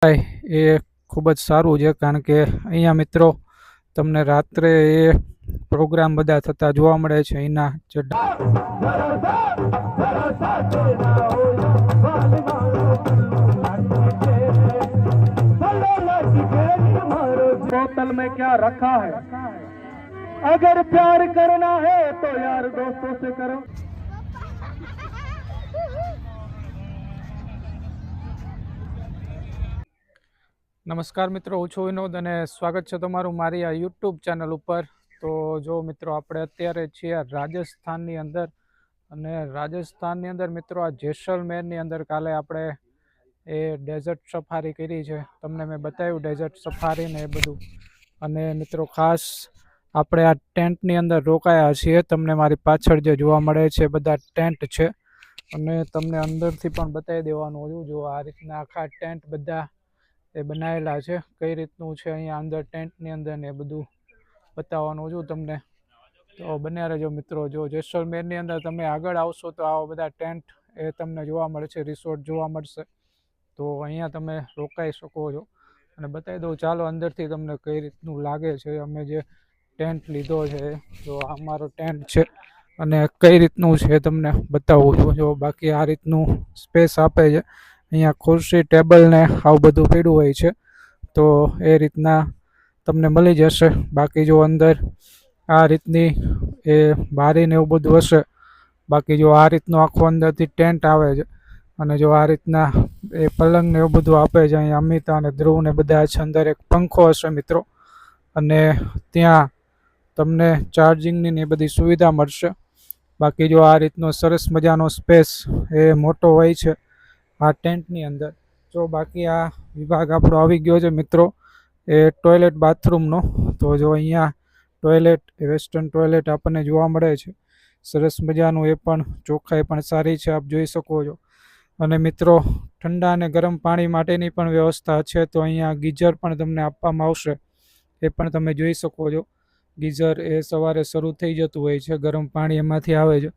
એ ખૂબ જ સારું છે, કારણ કે અહીંયા મિત્રો તમને રાત્રે એ પ્રોગ્રામ બધા થતા જોવા મળે છે. અહીંના જે बोतल में क्या रखा है, अगर प्यार करना है तो यार दोस्तों से करो. નમસ્કાર મિત્રો, હું છું વિનોદ અને સ્વાગત છે તમારું મારી આ યુટ્યુબ ચેનલ ઉપર. તો જો મિત્રો, આપણે અત્યારે છીએ રાજસ્થાનની અંદર, અને રાજસ્થાનની અંદર મિત્રો આ જેસલમેરની અંદર કાલે આપણે એ ડેઝર્ટ સફારી કરી છે. તમને મેં બતાવ્યું ડેઝર્ટ સફારી ને એ બધું. અને મિત્રો ખાસ આપણે આ ટેન્ટની અંદર રોકાયા છીએ. તમને મારી પાછળ જે જોવા મળે છે બધા ટેન્ટ છે, અને તમને અંદરથી પણ બતાવી દેવાનું હતું. જો આ રીતના આખા ટેન્ટ બધા એ બનાવેલા છે, કઈ રીતનું છે અહીંયા અંદર ટેન્ટની અંદર ને એ બધું બતાવવાનું છું તમને. તો બન્યા રહેજો મિત્રો. જો જેસલમેરની અંદર તમે આગળ આવશો તો આવા બધા ટેન્ટ એ તમને જોવા મળે છે, રિસોર્ટ જોવા મળશે. તો અહીંયા તમે રોકાઈ શકો છો. અને બતાવી દઉં ચાલો અંદરથી તમને કઈ રીતનું લાગે છે. અમે જે ટેન્ટ લીધો છે, જો આ અમારો ટેન્ટ છે, અને કઈ રીતનું છે તમને બતાવું છું. જો બાકી આ રીતનું સ્પેસ આપે છે. અહીંયા ખુરશી, ટેબલ ને આવું બધું પડ્યું હોય છે, તો એ રીતના તમને મળી જશે. બાકી જો અંદર આ રીતની એ બારી ને એવું બધું હશે. બાકી જો આ રીતનું આખું અંદરથી ટેન્ટ આવે છે, અને જો આ રીતના એ પલંગ ને એવું બધું આપે છે. અહીંયા અમિતા અને ધ્રુવ ને બધા છે. અંદર એક પંખો હશે મિત્રો, અને ત્યાં તમને ચાર્જિંગની ને એ બધી સુવિધા મળશે. બાકી જો આ રીતનો સરસ મજાનો સ્પેસ એ મોટો હોય છે આ ટેન્ટની અંદર. જો બાકી આ વિભાગ આપણો આવી ગયો છે મિત્રો એ ટોયલેટ બાથરૂમનો. તો જો અહીંયા ટોયલેટ, વેસ્ટર્ન ટોયલેટ આપણને જોવા મળે છે, સરસ મજાનું. એ પણ ચોખ્ખાઈ પણ સારી છે, આપ જોઈ શકો છો. અને મિત્રો ઠંડા અને ગરમ પાણી માટેની પણ વ્યવસ્થા છે. તો અહીંયા ગીઝર પણ તમને આપવામાં આવશે, એ પણ તમે જોઈ શકો છો. ગીઝર એ સવારે શરૂ થઈ જતું હોય છે, ગરમ પાણી એમાંથી આવે છે.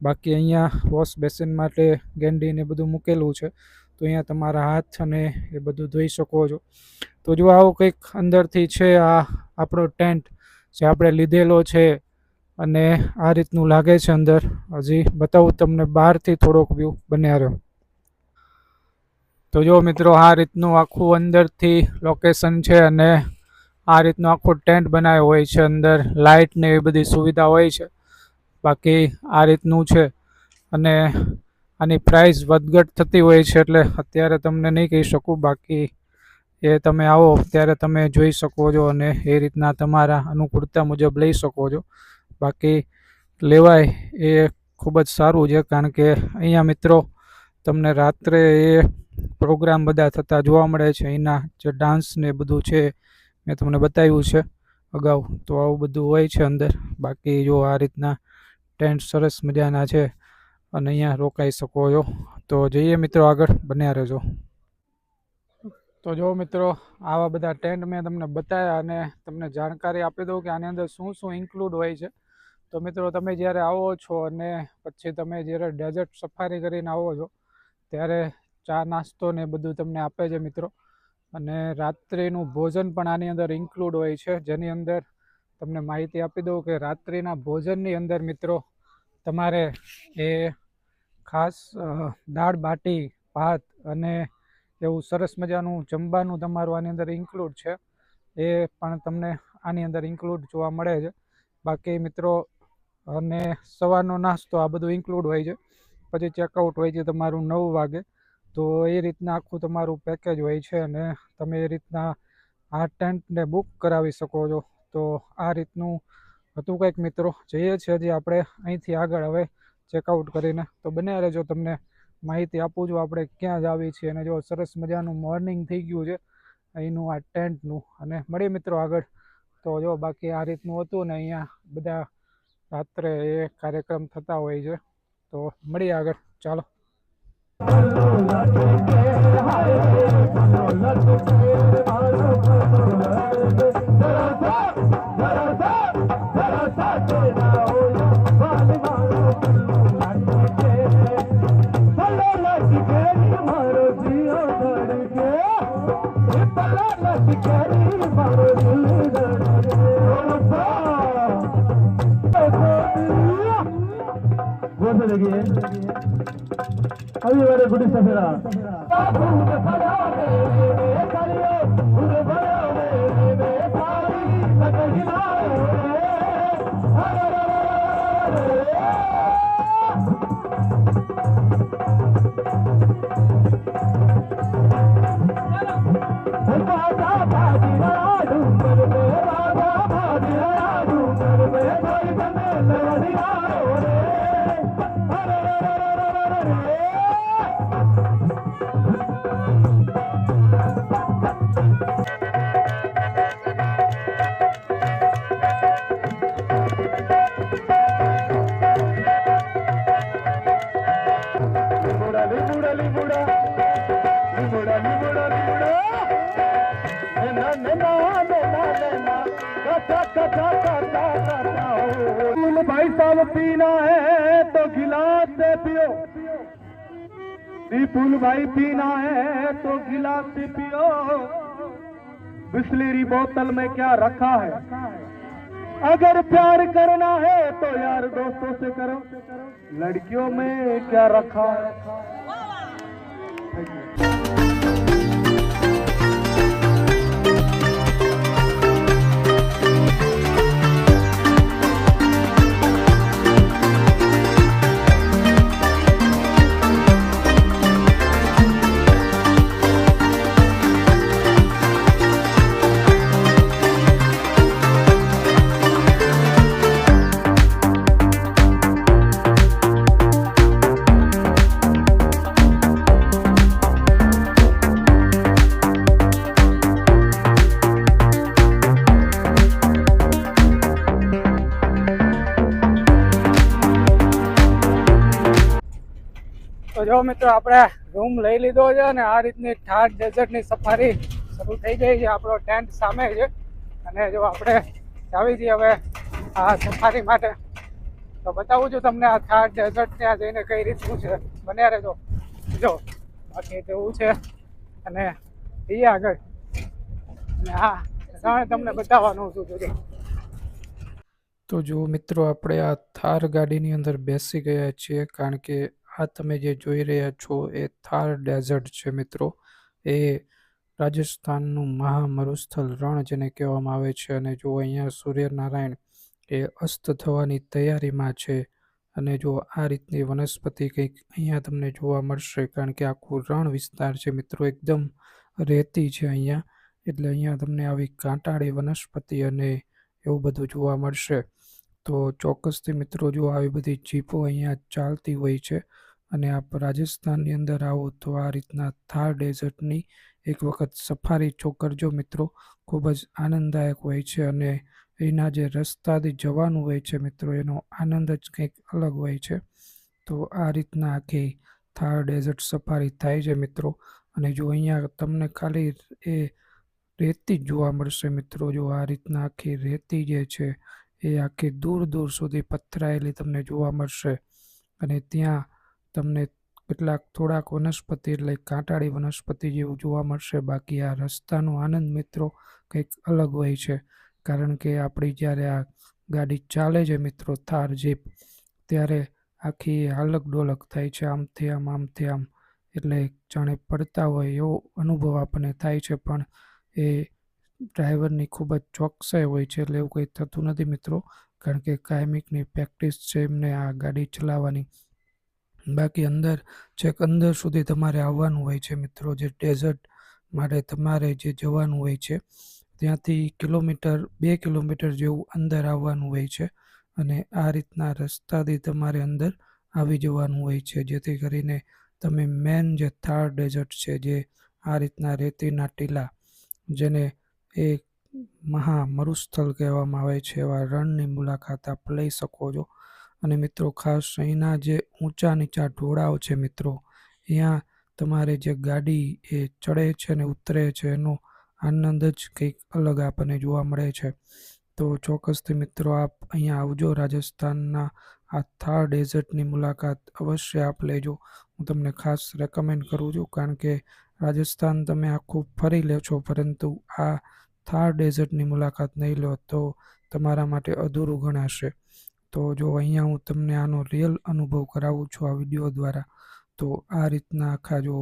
બાકી અહીંયા વોશ બેસિન માટે ગેંડી ને બધું મૂકેલું છે, તો અહીંયા તમારા હાથ અને એ બધું ધોઈ શકો છો. તો જો આવું કંઈક અંદરથી છે આ આપણો ટેન્ટ જે આપણે લીધેલો છે, અને આ રીતનું લાગે છે અંદર. હજી બતાવું તમને બહારથી થોડોક વ્યૂ બન્યા રહ્યો. તો જો મિત્રો આ રીતનું આખું અંદરથી લોકેશન છે, અને આ રીતનું આખું ટેન્ટ બનાવ્યો હોય છે. અંદર લાઇટ ને એવી બધી સુવિધા હોય છે. બાકી આ રીતનું છે, અને આની પ્રાઇસ વધઘટ થતી હોય છે, એટલે અત્યારે તમને નહીં કહી શકું. બાકી એ તમે આવો ત્યારે તમે જોઈ શકો છો, અને એ રીતના તમારા અનુકૂળતા મુજબ લઈ શકો છો. બાકી લેવાય એ ખૂબ જ સારું છે, કારણ કે અહીંયા મિત્રો તમને રાત્રે એ પ્રોગ્રામ બધા થતા જોવા મળે છે. અહીંના જે ડાન્સ ને બધું છે મેં તમને બતાવ્યું છે અગાઉ. તો આવું બધું હોય છે અંદર. બાકી જો આ રીતના ટેન્ટ સરસ મજાના છે, અને અહીંયા રોકાઈ શકો છો. તો જઈએ મિત્રો આગળ, બન્યા રહેજો. તો જો મિત્રો આવા બધા ટેન્ટ મેં તમને બતાવ્યા, અને તમને જાણકારી આપી દઉં કે આની અંદર શું શું ઇન્ક્લુડ હોય છે. તો મિત્રો તમે જ્યારે આવો છો, અને પછી તમે જ્યારે ડેઝર્ટ સફારી કરીને આવો છો, ત્યારે ચા નાસ્તો ને બધું તમને આપે છે મિત્રો. અને રાત્રિનું ભોજન પણ આની અંદર ઇન્ક્લુડ હોય છે, જેની અંદર તમને માહિતી આપી દઉં કે રાત્રિના ભોજનની અંદર મિત્રો તમારે એ ખાસ દાળ બાટી, ભાત અને એવું સરસ મજાનું જમવાનું તમારું આની અંદર ઇન્ક્લુડ છે. એ પણ તમને આની અંદર ઇન્ક્લુડ જોવા મળે છે. બાકી મિત્રો અને સવારનો નાસ્તો આ બધું ઇન્ક્લુડ હોય છે. પછી ચેકઆઉટ હોય છે તમારું 9 વાગે. તો એ રીતના આખું તમારું પેકેજ હોય છે, અને તમે એ રીતના આ ટેન્ટને બુક કરાવી શકો છો. તો આ રીતનું હતું કંઈક મિત્રો. જઈએ છીએ હજી આપણે અહીંથી આગળ હવે ચેકઆઉટ કરીને. તો બન્યા રહેજો, તમને માહિતી આપું છું આપણે ક્યાં જ આવી છીએ. અને જો સરસ મજાનું મોર્નિંગ થઈ ગયું છે અહીંનું આ ટેન્ટનું. અને મળીએ મિત્રો આગળ. તો જો બાકી આ રીતનું હતું, ને અહીંયા બધા રાત્રે એ કાર્યક્રમ થતા હોય છે. તો મળીએ આગળ, ચાલો. देखिए अभी मेरे गुडी सफेरा भाई साहब पीना है तो गिलास से पियो विपुल भाई पीना है तो गिलास से पियो बिस्लेरी बोतल में क्या रखा है अगर प्यार करना है तो यार दोस्तों से करो लड़कियों में क्या रखा है તો જો મિત્રો આપણે રૂમ લઈ લીધો છે અને આ રીતની થાર ડેઝર્ટની સફારી શરૂ થઈ ગઈ છે. આપણો ટેન્ટ સામે છે અને જો આપણે આવી છીએ હવે આ સફારી માટે. તો બતાવું છું તમને આ થાર ડેઝર્ટ ત્યાં જઈને કઈ રીતનું છે. બન્યા રહેજો જો બાકી તેવું છે અને એ આગળ અને હા જાણે તમને બતાવવાનું છું જોજો. તો જો મિત્રો આપણે આ થાર ગાડીની અંદર બેસી ગયા છીએ કારણ કે આ તમે જે જોઈ રહ્યા છો એ થાર ડેઝર્ટ છે મિત્રો. એ રાજસ્થાનનું મહામરુસ્થળ રણ જેને કહેવામાં આવે છે. અને જો અહીંયા સૂર્યનારાયણ એ અસ્ત થવાની તૈયારીમાં છે અને જો આ રીતની વનસ્પતિ કંઈક અહીંયા તમને જોવા મળશે કારણ કે આખું રણ વિસ્તાર છે મિત્રો. એકદમ રેતી છે અહીંયા એટલે અહીંયા તમને આવી કાંટાળી વનસ્પતિ અને એવું બધું જોવા મળશે. તો ચોક્કસથી મિત્રો જો આવી બધી જીપો અહીંયા ચાલતી હોય છે અને આપ રાજસ્થાનની અંદર આવો તો આ રીતના થાર ડેઝર્ટની એક વખત સફારી કરજો મિત્રો. ખૂબ જ આનંદદાયક હોય છે અને એના જે રસ્તાથી જવાનું હોય છે મિત્રો એનો આનંદ જ કંઈક અલગ હોય છે. તો આ રીતના આખી થાર ડેઝર્ટ સફારી થાય છે મિત્રો. અને જો અહીંયા તમને ખાલી એ રેતી જ જોવા મળશે મિત્રો. જો આ રીતના આખી રેતી જે છે એ આખી દૂર દૂર સુધી પથરાયેલી તમને જોવા મળશે અને ત્યાં તમને કેટલાક થોડાક વનસ્પતિ એટલે કાંટાળી વનસ્પતિ જેવું જોવા મળશે. બાકી આ રસ્તાનો આનંદ મિત્રો કંઈક અલગ હોય છે કારણ કે આપણી જ્યારે આ ગાડી ચાલે છે મિત્રો થાર જીપ ત્યારે આખી હાલક ડોલક થાય છે આમથી આમ આમથી આમ એટલે જાણે પડતા હોય એવો અનુભવ આપણને થાય છે. પણ એ ડ્રાઈવરની ખૂબ જ ચોકસાઈ હોય છે એટલે એવું કંઈ થતું નથી મિત્રો કારણ કે કાયમિકની પ્રેક્ટિસ છે એમને આ ગાડી ચલાવવાની. બાકી અંદર છેક અંદર સુધી તમારે આવવાનું હોય છે મિત્રો. જે ડેઝર્ટ માટે તમારે જે જવાનું હોય છે ત્યાંથી 2 કિલોમીટર જેવું અંદર આવવાનું હોય છે અને આ રીતના રસ્તાથી તમારે અંદર આવી જવાનું હોય છે જેથી કરીને તમે મેન જે થાર ડેઝર્ટ છે જે આ રીતના રેતીના ટીલા જેને એ મહામરુસ્થળ કહેવામાં આવે છે એવા રણની મુલાકાત આપ લઈ શકો છો. અને મિત્રો ખાસ અહીંના જે ઊંચા નીચા ઢોળાવ છે મિત્રો અહીંયા તમારે જે ગાડી એ ચડે છે અને ઉતરે છે એનો આનંદ જ કંઈક અલગ આપણને જોવા મળે છે. તો ચોક્કસથી મિત્રો આપ અહીંયા આવજો. રાજસ્થાનના આ થાર ડેઝર્ટની મુલાકાત અવશ્ય આપ લેજો. હું તમને ખાસ રેકમેન્ડ કરું છું કારણ કે રાજસ્થાન તમે આખું ફરી લે છો, પરંતુ આ થાર ડેઝર્ટની મુલાકાત નહીં લો તો તમારા માટે અધૂરું ગણાશે. તો જો અહીંયા હું તમને આનો રિયલ અનુભવ કરાવું છું આ વિડીયો દ્વારા. તો આ રીતના આખા જો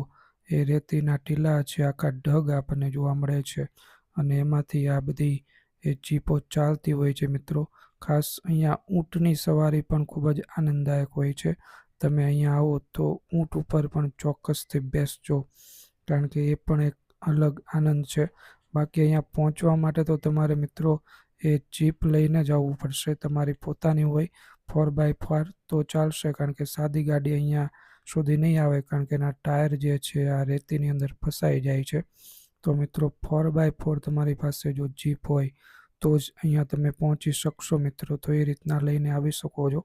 એ રેતીના ટીલા છે, આખા ઢગ આપણને જોવા મળે છે અને એમાંથી આ બધી એ જીપો ચાલતી હોય છે મિત્રો. ખાસ અહીંયા ઊંટની સવારી પણ ખૂબ જ આનંદદાયક હોય છે. તમે અહીંયા આવો તો ઊંટ ઉપર પણ ચોક્કસથી બેસજો, કારણ કે એ પણ એક અલગ આનંદ છે. બાકી અહીંયા પહોંચવા માટે તો તમારે મિત્રો એ જીપ લઈને જ આવવું પડશે. તમારી પોતાની હોય 4x4 તો ચાલશે, કારણ કે સાદી ગાડી અહીંયા સુધી નહીં આવે, કારણ કે એના ટાયર જે છે આ રેતીની અંદર ફસાઈ જાય છે. તો મિત્રો 4x4 તમારી પાસે જો જીપ હોય તો જ અહીંયા તમે પહોંચી શકશો મિત્રો. તો એ રીતના લઈને આવી શકો છો.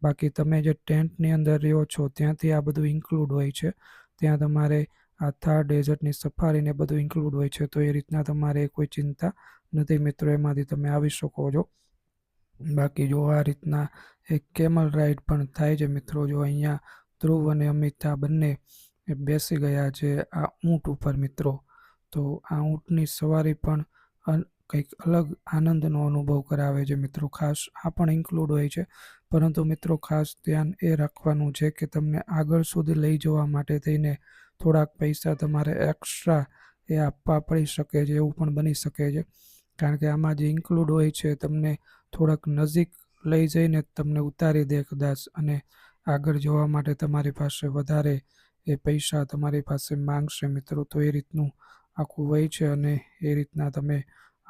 બાકી તમે જે ટેન્ટની અંદર રહ્યો છો ત્યાંથી આ બધું ઇન્ક્લુડ હોય છે. ત્યાં તમારે આ થાર ડેઝર્ટની સફારીને બધું ઇન્ક્લુડ હોય છે. તો એ રીતના તમારે કોઈ ચિંતા નથી મિત્રો, એમાંથી તમે આવી શકો છો. બાકી જો આ રીતના એક કેમલ રાઈડ પણ થાય છે મિત્રો. જો અહીંયા ધ્રુવ અને અમિતા બંને બેસી ગયા છે આ ઊંટ ઉપર મિત્રો. તો આ ઊંટની સવારી પણ કંઈક અલગ આનંદનો અનુભવ કરાવે છે મિત્રો. ખાસ આ પણ ઇન્ક્લુડ હોય છે, પરંતુ મિત્રો ખાસ ધ્યાન એ રાખવાનું છે કે તમને આગળ સુધી લઈ જવા માટે થઈને થોડાક પૈસા તમારે એક્સ્ટ્રા એ આપવા પડી શકે છે, એવું પણ બની શકે છે. કારણ કે આમાં જે ઇન્ક્લુડ હોય છે તમને થોડાક નજીક લઈ જઈને તમને ઉતારી દે કદાચ, અને આગળ જવા માટે તમારી પાસે વધારે એ પૈસા તમારી પાસે માંગશે મિત્રો. તો એ રીતનું આખું હોય છે અને એ રીતના તમે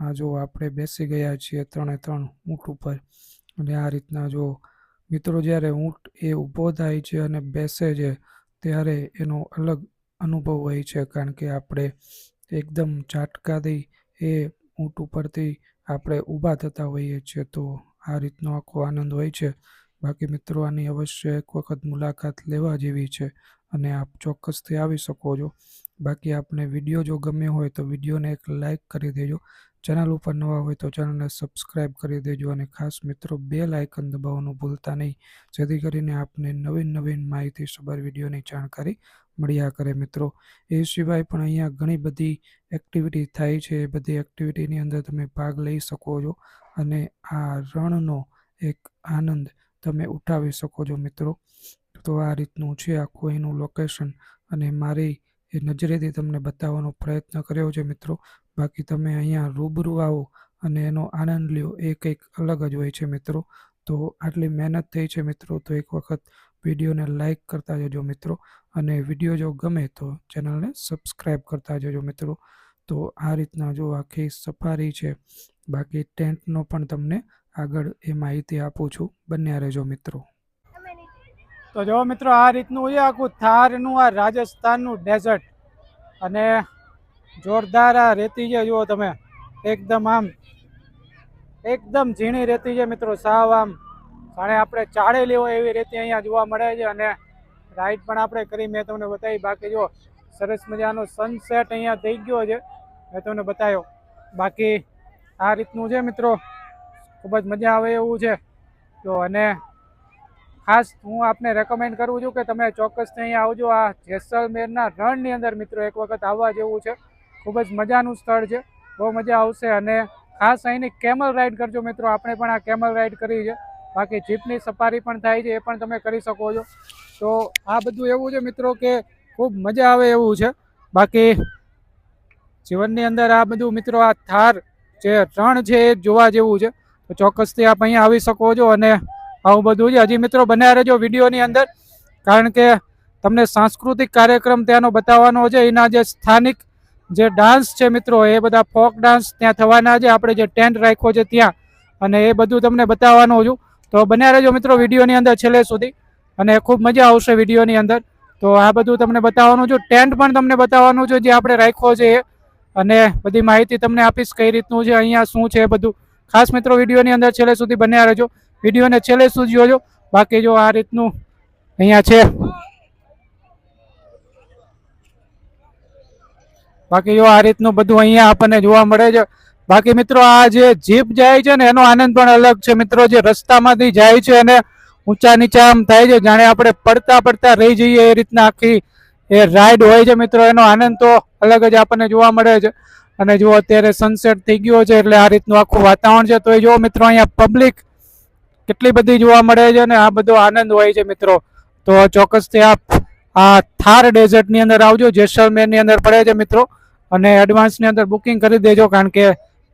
આ જો આપણે બેસી ગયા છીએ 3 ઊંટ ઉપર. અને આ રીતના જો મિત્રો જ્યારે ઊંટ એ ઊભો થાય છે અને બેસે છે ત્યારે એનો અલગ અનુભવ હોય છે, કારણ કે આપણે એકદમ ઝાટકાથી એ ઊંટ ઉપરથી આપણે ઊભા થતા હોઈએ છીએ. તો આ રીતનો આખો આનંદ હોય છે. બાકી મિત્રો આની અવશ્ય એક વખત મુલાકાત લેવા જેવી છે અને આપ ચોક્કસથી આવી શકો છો. બાકી આપને વિડીયો જો ગમ્યો હોય તો વિડીયોને એક લાઇક કરી દેજો. ચેનલ ઉપર નવા હોય તો ચેનલને સબસ્ક્રાઈબ કરી દેજો અને ખાસ મિત્રો બેલ આઇકન દબાવવાનું ભૂલતા નહીં, જેથી કરીને આપને નવીન માહિતીસભર વિડીયોની જાણકારી મળ્યા કરે મિત્રો. એ સિવાય પણ અહીંયા ઘણી બધી એક્ટિવિટી થાય છે. એ બધી એક્ટિવિટીની અંદર તમે ભાગ લઈ શકો છો અને આ રણનો એક આનંદ તમે ઉઠાવી શકો છો મિત્રો. તો આ રીતનું છે આખું એનું લોકેશન, અને મારી એ નજરેથી તમને બતાવવાનો પ્રયત્ન કર્યો છે મિત્રો. બાકી તમે અહીંયા રૂબરૂ આવો અને એનો આનંદ લ્યો, એ કંઈક અલગ જ હોય છે મિત્રો. તો આટલી મહેનત થઈ છે મિત્રો, તો એક વખત વિડીયોને લાઇક કરતા જજો મિત્રો, અને વિડીયો જો ગમે તો ચેનલને સબસ્ક્રાઈબ કરતા જજો મિત્રો. તો આ રીતના જો આખી સફારી છે. બાકી ટેન્ટનો પણ તમને આગળ એ માહિતી આપું છું, બન્યા રહેજો મિત્રો. તો જો મિત્રો આ રીતનું છે આખું થારનું આ રાજસ્થાનનું ડેઝર્ટ, અને જોરદાર આ રેતી છે જુઓ તમે, એકદમ આમ એકદમ ઝીણી રેતી છે મિત્રો. સાવ આમ જાણે આપણે ચાળેલી હોય એવી રેતી અહીંયા જોવા મળે છે. અને રાઈડ પણ આપણે કરી, મેં તમને બતાવી. બાકી જો સરસ મજાનો સનસેટ અહીંયા થઈ ગયો છે, મેં તમને બતાવ્યો. બાકી આ રીતનું છે મિત્રો, ખૂબ જ મજા આવે એવું છે. તો અને ખાસ હું આપને રેકમેન્ડ કરું છું કે તમે ચોક્કસથી અહીંયા આવજો. આ જેસલમેરના રણની અંદર મિત્રો એક વખત આવવા જેવું છે. ખૂબ જ મજાનું સ્થળ છે, બહુ મજા આવશે. અને ખાસ અહીંની કેમલ રાઈડ કરજો મિત્રો. આપણે પણ આ કેમલ રાઈડ કરી છે. બાકી જીપની સફારી પણ થાય છે, એ પણ તમે કરી શકો છો. તો આ બધું એવું છે મિત્રો કે ખૂબ મજા આવે એવું છે. બાકી જીવનની અંદર આ બધું મિત્રો, આ થાર જે રણ છે એ જોવા જેવું છે. તો ચોક્કસથી આપ અહીંયા આવી શકો છો. અને આવું બધું છે. હજી મિત્રો બન્યા રહેજો વિડીયોની અંદર, કારણ કે તમને સાંસ્કૃતિક કાર્યક્રમ ત્યાંનો બતાવવાનો છે. એના જે સ્થાનિક જે ડાન્સ છે મિત્રો, એ બધા ફોક ડાન્સ ત્યાં થવાના છે. આપણે જે ટેન્ટ રાખ્યો છે ત્યાં, અને એ બધું તમને બતાવવાનું છું. તો બન્યા રહેજો મિત્રો વિડીયોની અંદર છેલ્લે સુધી, અને ખૂબ મજા આવશે વિડીયોની અંદર. તો આ બધું તમને બતાવવાનું છું. ટેન્ટ પણ તમને બતાવવાનું છે જે આપણે રાખ્યો છે એ, અને બધી માહિતી તમને આપીશ કઈ રીતનું છે, અહીંયા શું છે એ બધું. ખાસ મિત્રો વિડીયોની અંદર છેલ્લે સુધી બન્યા રહેજો, વિડીયોને છેલ્લે સુધી જોજો. બાકી જો આ રીતનું અહીંયા છે. બાકી જો આ રીતનું બધું અહીંયા આપણને જોવા મળે છે. બાકી મિત્રો આ જે જીપ જાય છે ને એનો આનંદ પણ અલગ છે મિત્રો. જે રસ્તામાંથી જાય છે અને ઊંચા નીચા આમ થાય છે, જાણે આપણે પડતા રહી જઈએ એ રીતના આખી એ રાઈડ હોય છે મિત્રો, એનો આનંદ તો અલગ જ આપણને જોવા મળે છે. અને જો અત્યારે સનસેટ થઈ ગયો છે એટલે આ રીતનું આખું વાતાવરણ છે. તો એ જો મિત્રો અહીંયા પબ્લિક કેટલી બધી જોવા મળે છે અને આ બધો આનંદ હોય છે મિત્રો. તો ચોક્કસથી આપ આ થાર ડેઝર્ટની અંદર આવજો, જેસલમેરની અંદર પડે છે મિત્રો. અને એડવાન્સની અંદર બુકિંગ કરી દેજો, કારણ કે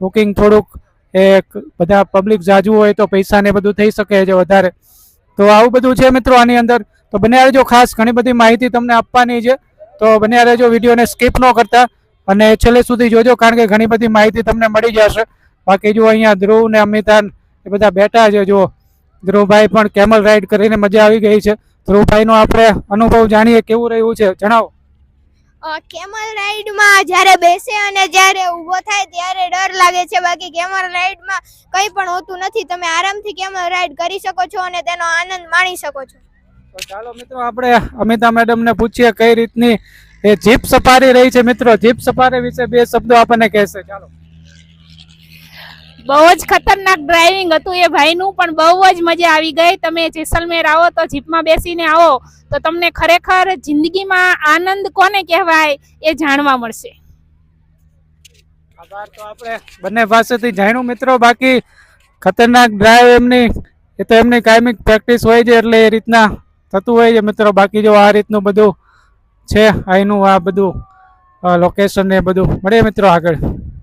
બુકિંગ થોડુંક એ બધા પબ્લિક જાજુ હોય તો પૈસા ને બધું થઈ શકે છે વધારે. તો આવું બધું છે મિત્રો આની અંદર. તો બન્યા રહેજો, ખાસ ઘણી બધી માહિતી તમને આપવાની છે. તો બન્યા રહેજો, વિડીયોને સ્કીપ ન કરતા અને છેલ્લે સુધી જોજો, કારણ કે ઘણી બધી માહિતી તમને મળી જશે. બાકી જો અહીંયા ધ્રુવ ને અમિતાન એ બધા બેઠા છે. જો ધ્રુવભાઈ પણ કેમલ રાઈડ કરીને મજા આવી ગઈ છે. ધ્રુવભાઈનો આપણે અનુભવ જાણીએ, કેવું રહ્યું છે જણાવો. કેમલ રાઈડમાં જ્યારે બેસે અને જ્યારે ઊભો થાય ત્યારે ડર લાગે છે, બાકી કેમલ રાઈડમાં કંઈ પણ હોતું નથી. તમે આરામથી કેમલ રાઈડ કરી શકો છો અને તેનો આનંદ માણી શકો છો. તો ચાલો મિત્રો આપણે અમિતા મેડમને પૂછીએ કઈ રીતની એ જીપ સફારી રહી છે મિત્રો. જીપ સફારી વિશે બે શબ્દો આપણને કહેશે. ચાલો. બહુ જ ખતરનાક ડ્રાઇવિંગ હતું એ ભાઈનું, પણ બહુ જ મજા આવી ગઈ. તમે જેસલમેર આવો તો જીપમાં બેસીને આવો તો તમને ખરેખર જિંદગીમાં આનંદ કોને કહેવાય એ જાણવા મળશે. આભાર. તો આપણે બંને પાસેથી જાણ્યું મિત્રો. બાકી ખતરનાક ડ્રાઈવ એમની એ તો એમની કાયમિક પ્રેક્ટિસ હોય છે એટલે એ રીતના થતું હોય છે મિત્રો. બાકી જો આ રીતનું બધું છે અહીંનું આ બધું લોકેશન ને બધું મળીએ મિત્રો આગળ.